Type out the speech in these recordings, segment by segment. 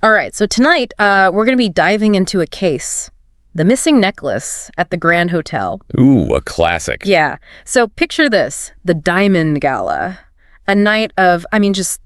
All right, so tonight we're going to be diving into a case. The missing necklace at the Grand Hotel. Ooh, a classic. Yeah. So picture this, the Diamond Gala. A night of, just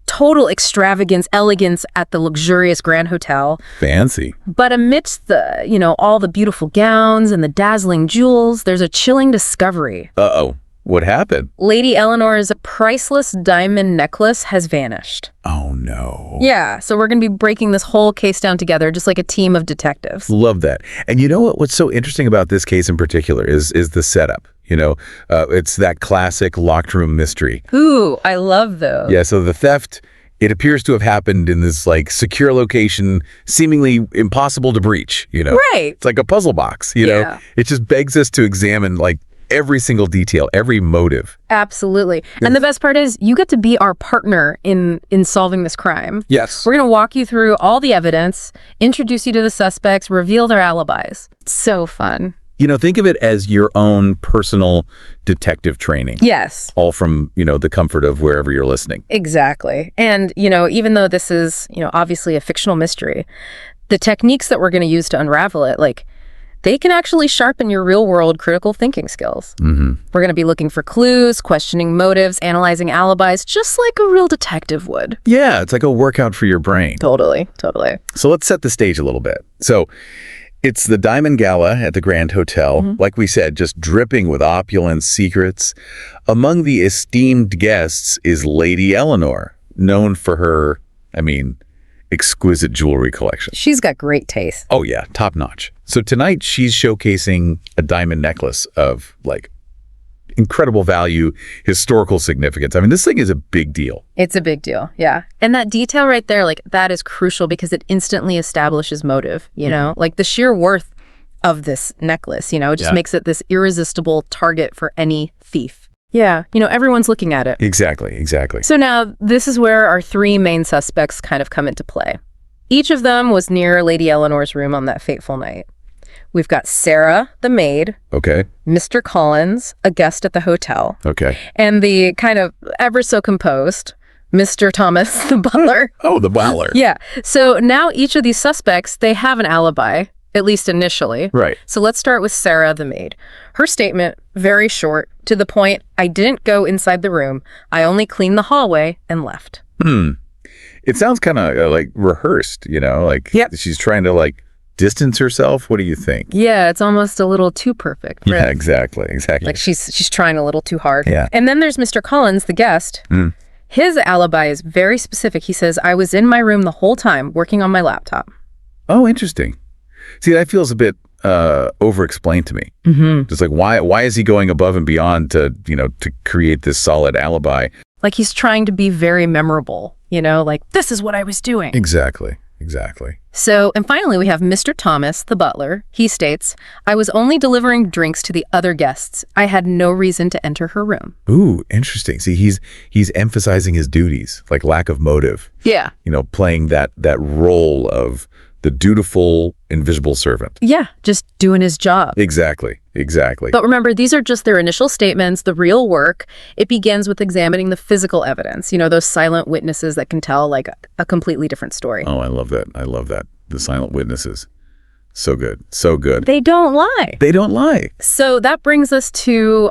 total extravagance, elegance at the luxurious Grand Hotel. Fancy. But amidst the, all the beautiful gowns and the dazzling jewels, there's a chilling discovery. Uh-oh. What happened? Lady Eleanor's priceless diamond necklace has vanished. Oh, no. Yeah, so we're going to be breaking this whole case down together, just like a team of detectives. Love that. And you know what's so interesting about this case in particular is the setup. It's that classic locked room mystery. Ooh, I love those. Yeah, so the theft, it appears to have happened in this secure location, seemingly impossible to breach, Right. It's like a puzzle box, Yeah. It just begs us to examine every single detail, every motive. Absolutely. And the best part is you get to be our partner in solving this crime. Yes. We're going to walk you through all the evidence, introduce you to the suspects, reveal their alibis. It's so fun. Think of it as your own personal detective training. Yes. All from, the comfort of wherever you're listening. Exactly. And, even though this is, obviously a fictional mystery, the techniques that we're going to use to unravel it, they can actually sharpen your real-world critical thinking skills. Mm-hmm. We're going to be looking for clues, questioning motives, analyzing alibis, just like a real detective would. Yeah, it's like a workout for your brain. Totally. So let's set the stage a little bit. So it's the Diamond Gala at the Grand Hotel. Mm-hmm. Like we said, just dripping with opulence, secrets. Among the esteemed guests is Lady Eleanor, known for her, exquisite jewelry collection. She's got great taste. Oh yeah, top notch. So tonight she's showcasing a diamond necklace of incredible value, historical significance. This thing is a big deal. It's a big deal, yeah. And that detail right there, that is crucial because it instantly establishes motive, the sheer worth of this necklace, it just makes it this irresistible target for any thief. Yeah, everyone's looking at it. Exactly. So now, this is where our three main suspects kind of come into play. Each of them was near Lady Eleanor's room on that fateful night. We've got Sarah, the maid. Okay. Mr. Collins, a guest at the hotel. Okay. And the kind of ever so composed Mr. Thomas, the butler. Oh, the butler. Yeah. So now each of these suspects, they have an alibi, at least initially. Right. So let's start with Sarah, the maid. Her statement, very short, to the point, I didn't go inside the room. I only cleaned the hallway and left. It sounds kind of rehearsed, Yep. She's trying to distance herself. What do you think? Yeah, it's almost a little too perfect. Yeah, exactly. She's trying a little too hard. Yeah. And then there's Mr. Collins, the guest. His alibi is very specific. He says, I was in my room the whole time working on my laptop. Oh, interesting. See, that feels a bit over-explained to me. Mm-hmm. Just why is he going above and beyond to create this solid alibi? He's trying to be very memorable, this is what I was doing. Exactly. So, and finally, we have Mr. Thomas, the butler. He states, I was only delivering drinks to the other guests. I had no reason to enter her room. Ooh, interesting. See, he's emphasizing his duties, lack of motive. Yeah. Playing that role of the dutiful, invisible servant. Yeah, just doing his job. Exactly. But remember, these are just their initial statements, the real work. It begins with examining the physical evidence, those silent witnesses that can tell a completely different story. Oh, I love that. The silent witnesses. So good. They don't lie. So that brings us to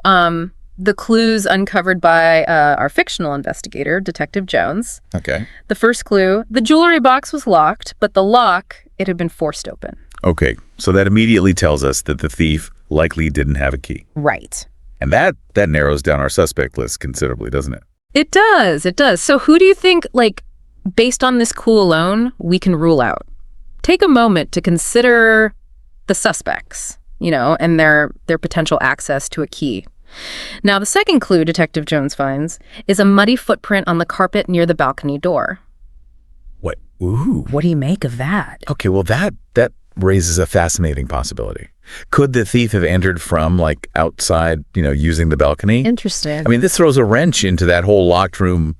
the clues uncovered by our fictional investigator, Detective Jones. Okay. The first clue, the jewelry box was locked, but the lock, it had been forced open. Okay, so that immediately tells us that the thief likely didn't have a key. Right. And that narrows down our suspect list considerably, doesn't it? It does. So who do you think, based on this clue alone, we can rule out? Take a moment to consider the suspects, and their potential access to a key. Now, the second clue Detective Jones finds is a muddy footprint on the carpet near the balcony door. What? Ooh. What do you make of that? Okay, well, that raises a fascinating possibility. Could the thief have entered from outside, using the balcony? Interesting. This throws a wrench into that whole locked room,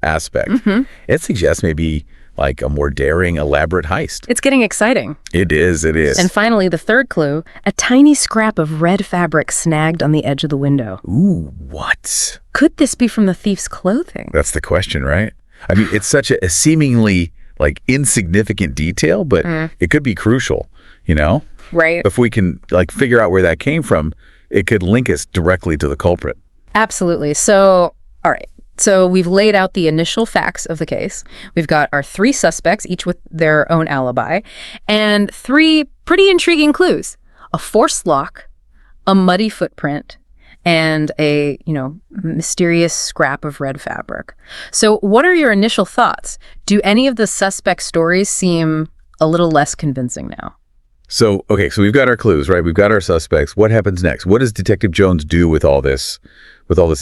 aspect. Mm-hmm. It suggests maybe a more daring, elaborate heist. It's getting exciting. It is. And finally, the third clue, a tiny scrap of red fabric snagged on the edge of the window. Ooh, what? Could this be from the thief's clothing? That's the question, right? It's such a seemingly like insignificant detail, but it could be crucial, you know? Right. If we can like figure out where that came from, it could link us directly to the culprit. Absolutely. So, all right. So we've laid out the initial facts of the case. We've got our 3 suspects, each with their own alibi, and 3 pretty intriguing clues. A forced lock, a muddy footprint, and a, mysterious scrap of red fabric. So what are your initial thoughts? Do any of the suspect stories seem a little less convincing now? So, okay, so we've got our clues, right? We've got our suspects. What happens next? What does Detective Jones do with all this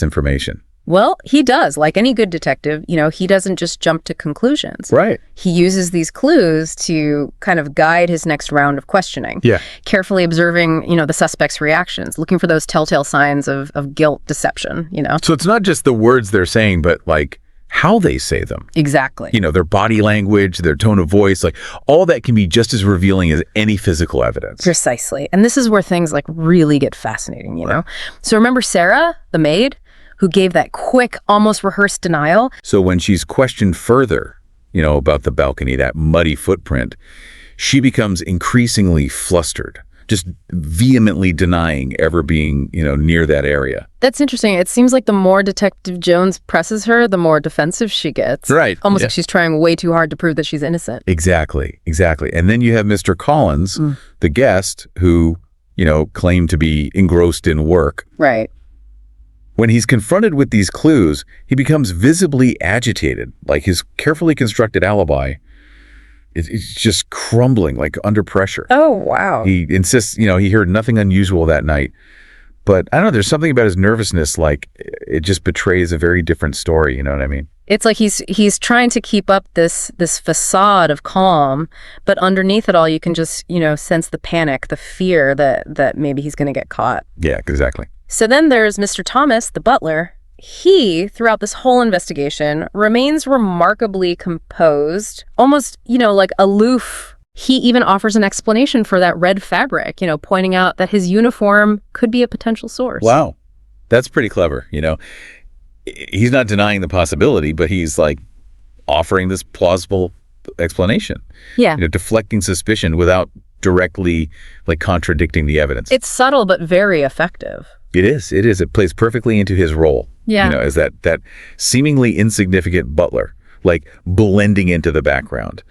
information? Well, he does. Like any good detective, he doesn't just jump to conclusions. Right. He uses these clues to kind of guide his next round of questioning. Yeah. Carefully observing, the suspect's reactions, looking for those telltale signs of guilt, deception, So it's not just the words they're saying, but like how they say them. Exactly. Their body language, their tone of voice, like all that can be just as revealing as any physical evidence. Precisely. And this is where things like really get fascinating, know? So remember Sarah, the maid, who gave that quick, almost rehearsed denial? So when she's questioned further, about the balcony, that muddy footprint, she becomes increasingly flustered, just vehemently denying ever being, near that area. That's interesting. It seems like the more Detective Jones presses her, the more defensive she gets. Right. Almost like she's trying way too hard to prove that she's innocent. Exactly. And then you have Mr. Collins, the guest, who, claimed to be engrossed in work. Right. When he's confronted with these clues, he becomes visibly agitated, like his carefully constructed alibi it's just crumbling, like under pressure. Oh, wow. He insists, he heard nothing unusual that night. But I don't know, there's something about his nervousness, like it just betrays a very different story, you know what I mean? It's like he's trying to keep up this facade of calm, but underneath it all, you can just, sense the panic, the fear that maybe he's going to get caught. Yeah, exactly. So then there's Mr. Thomas, the butler. He, throughout this whole investigation, remains remarkably composed, almost, like aloof. He even offers an explanation for that red fabric, pointing out that his uniform could be a potential source. Wow. That's pretty clever, He's not denying the possibility, but he's like offering this plausible explanation. Yeah. Deflecting suspicion without directly like contradicting the evidence. It's subtle but very effective. It is. It plays perfectly into his role. Yeah. As that seemingly insignificant butler, like blending into the background,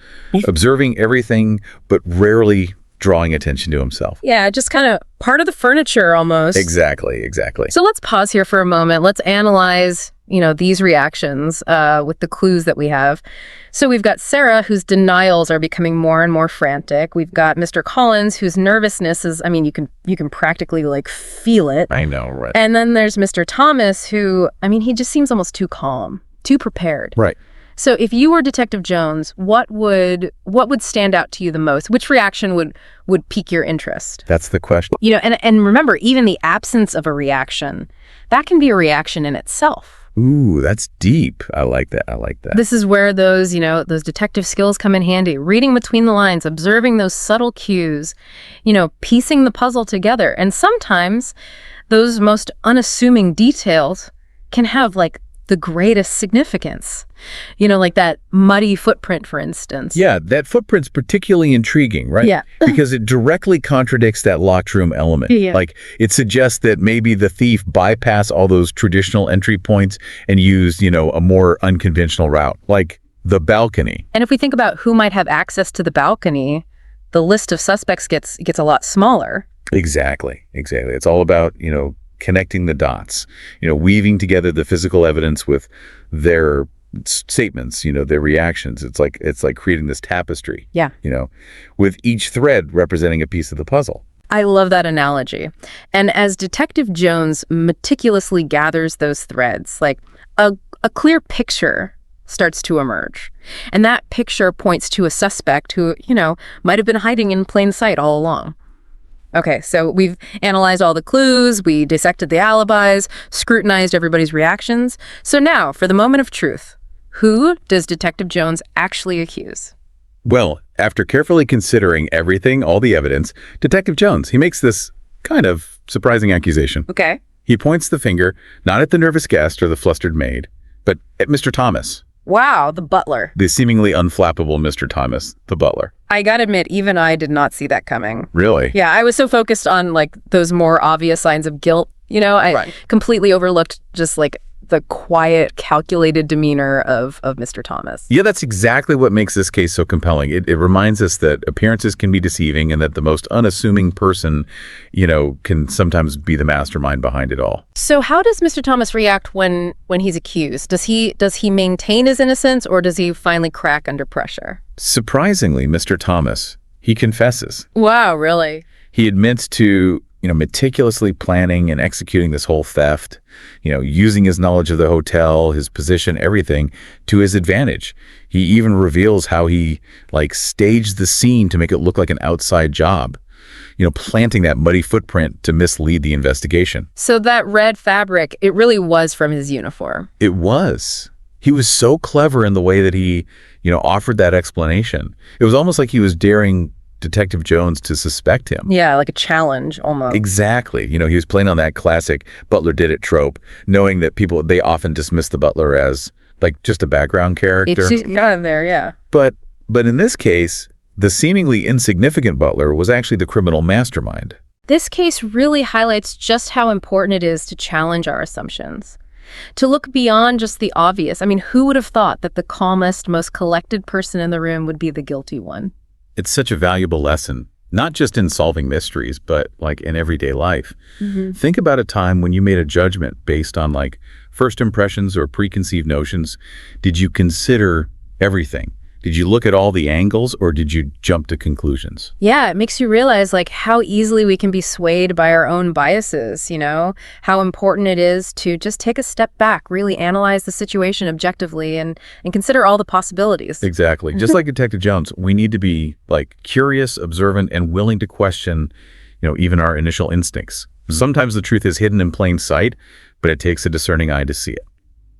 observing everything, but rarely drawing attention to himself. Yeah, just kind of part of the furniture almost. Exactly. So let's pause here for a moment. Let's analyze, these reactions with the clues that we have. So we've got Sarah, whose denials are becoming more and more frantic. We've got Mr. Collins, whose nervousness is, you can practically like feel it. I know, right. And then there's Mr. Thomas, who, he just seems almost too calm, too prepared. Right. So if you were Detective Jones, what would stand out to you the most? Which reaction would pique your interest? That's the question. And remember, even the absence of a reaction, that can be a reaction in itself. Ooh, that's deep. I like that. This is where those detective skills come in handy. Reading between the lines, observing those subtle cues, piecing the puzzle together. And sometimes those most unassuming details can have like the greatest significance. Like that muddy footprint, for instance. Yeah, that footprint's particularly intriguing, right? Yeah. Because it directly contradicts that locked room element. Yeah. Like, it suggests that maybe the thief bypassed all those traditional entry points and used, a more unconventional route, like the balcony. And if we think about who might have access to the balcony, the list of suspects gets a lot smaller. Exactly. It's all about, connecting the dots, weaving together the physical evidence with their statements, their reactions. It's like creating this tapestry. Yeah. With each thread representing a piece of the puzzle. I love that analogy. And as Detective Jones meticulously gathers those threads, like a clear picture starts to emerge. And that picture points to a suspect who, might have been hiding in plain sight all along. Okay, so we've analyzed all the clues, we dissected the alibis, scrutinized everybody's reactions. So now, for the moment of truth, who does Detective Jones actually accuse? Well, after carefully considering everything, all the evidence, Detective Jones, he makes this kind of surprising accusation. Okay. He points the finger not at the nervous guest or the flustered maid, but at Mr. Thomas, Wow, the butler. The seemingly unflappable Mr. Thomas, the butler. I gotta admit, even I did not see that coming. Really? Yeah, I was so focused on like those more obvious signs of guilt. I completely overlooked just like the quiet, calculated demeanor of Mr. Thomas. Yeah, that's exactly what makes this case so compelling. It reminds us that appearances can be deceiving and that the most unassuming person, can sometimes be the mastermind behind it all. So how does Mr. Thomas react when he's accused? Does he maintain his innocence, or does he finally crack under pressure? Surprisingly, Mr. Thomas, he confesses. Wow, really? He admits to meticulously planning and executing this whole theft, using his knowledge of the hotel, his position, everything to his advantage. He even reveals how he staged the scene to make it look like an outside job, planting that muddy footprint to mislead the investigation. So that red fabric, it really was from his uniform. It was. He was so clever in the way that he, offered that explanation. It was almost like he was daring Detective Jones to suspect him. Yeah, like a challenge almost. Exactly. He was playing on that classic butler did it trope, knowing that they often dismiss the butler as just a background character. It's got in there, yeah. But in this case, the seemingly insignificant butler was actually the criminal mastermind. This case really highlights just how important it is to challenge our assumptions. To look beyond just the obvious. I mean, who would have thought that the calmest, most collected person in the room would be the guilty one? It's such a valuable lesson, not just in solving mysteries, but in everyday life. Mm-hmm. Think about a time when you made a judgment based on first impressions or preconceived notions. Did you consider everything? Did you look at all the angles, or did you jump to conclusions? Yeah, it makes you realize how easily we can be swayed by our own biases, how important it is to just take a step back, really analyze the situation objectively and consider all the possibilities. Exactly. Just like Detective Jones, we need to be curious, observant, and willing to question, even our initial instincts. Sometimes the truth is hidden in plain sight, but it takes a discerning eye to see it.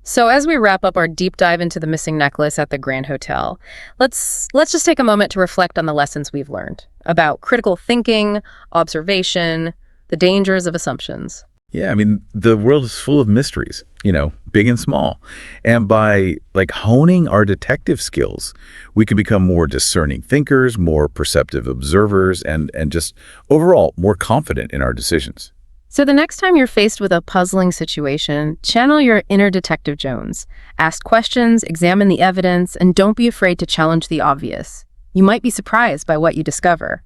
So as we wrap up our deep dive into the missing necklace at the Grand Hotel, let's just take a moment to reflect on the lessons we've learned about critical thinking, observation, the dangers of assumptions. Yeah, I mean, the world is full of mysteries, big and small. And by honing our detective skills, we can become more discerning thinkers, more perceptive observers, and just overall more confident in our decisions. So the next time you're faced with a puzzling situation, channel your inner Detective Jones. Ask questions, examine the evidence, and don't be afraid to challenge the obvious. You might be surprised by what you discover.